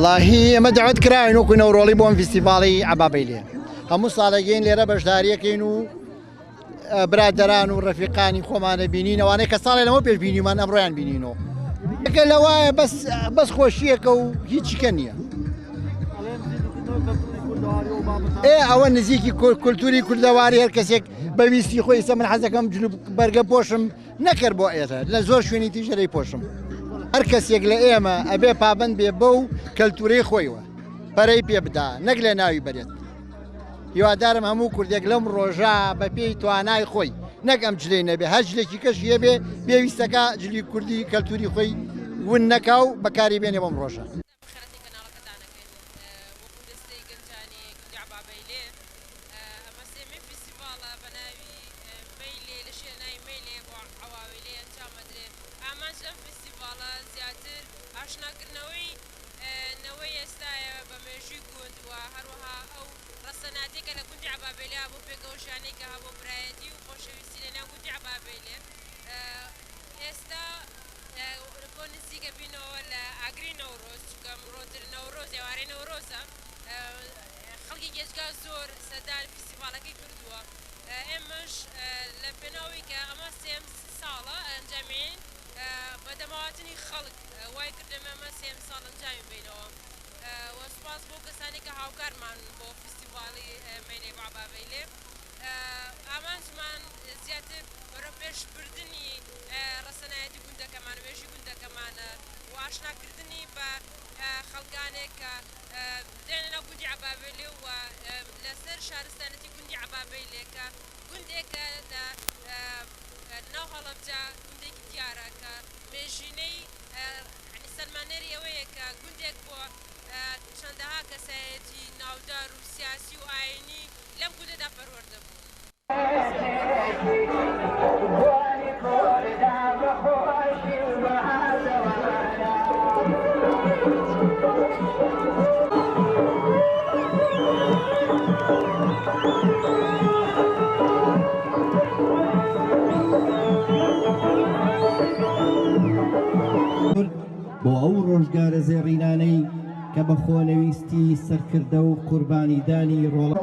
والله ئەمە دەعوت کراین وەکو نەورۆڵی بۆم فیستیڤاڵی عەبابەیلێ هەموو ساڵێگەین لێرە بەشداریەکەین و برادەران و ڕەفیقانی خۆمانە بینین ئەوانەی کە ساڵێ لەمە پێش بینیمان ئەمڕۆیان بینینەوە ئەگە لەوایە بەس خۆشیەکە و هیچیکە نییە ئەوە نزیکی کولتوری کوردەواری هەر کەسێک بەویستی خۆی ئێستا من حەزەکەم بەرگە پۆشم نەکرد بۆ ئێرە لە زۆر شوێنی تیژەرەی پۆشم هەر کەسێک لە ئێمە ئەبێ پابند بێ بەو کەلتورەی خۆیوە پەرەی پێ بدا نەک لە ناوی بەرێت هیوادارم هەموو کوردێک لەم ڕۆژە بە پێی توانای خۆی نەک ئەم جلەی نەبێ هەر جلێکی کەشیە بێ پێویستەکە جلی کوردی کەلتوری خۆی ون نەکاو بەکاری بێنێ بەم ڕۆژە نەوەی ئێستاە بە مێژووی گوند و هەروەها ئەو ڕەسەناتێکە لە گوندی عەبابەیلێ بۆ پێگەوشانێکە بۆ برایەتی و خۆشەویستی لە ناو گوندی عەبابەیلێ ئێستا بۆ نزیکە بینەوە لە ئاگری نەورۆز چکە مرۆتر نەورۆز ئێوارەی نەورۆزە خەڵکی گێژگا زۆر سەردان فیستیڤاڵەکەی کردووە ئێمەش لە پێناوی کە ئەمە سێم ساڵە ئەنجامین بە دەماواتنی خەڵک وای کردەمە ئەمە سێم ساڵ ئەنجامی بینەوە وەسپاس بۆ کەسانی کە هاوکارمان بۆ فیستیڤاڵی مەینەی عەبابەیلێ ئامانجمان زیاتر بەرە پێشبردننی ڕەسەنایەتی گوندەکەمان وێژی گوندەکەمانە و ئاشناکردنی بە خەڵکانێک کە دێنە ناو گوندی عەبابەیلێ و لەسەر شارستانەتی گوندی عەبابەیلێ کە گوندێکە لە ناو هەڵەبجە گوندێکی دیارە کە مێژینەی سەلمانێری ئەوەیە کە گوندێک بۆ چەندەها کەسایەتی ناودار و سیاسی و ئاینی لەم گوندەدا پەروەردە بوو. بۆ ئەو ڕۆژگارە زێڕینانەی کە بە خۆنەویستی سەرکردە و قوربانیدانی ڕۆڵ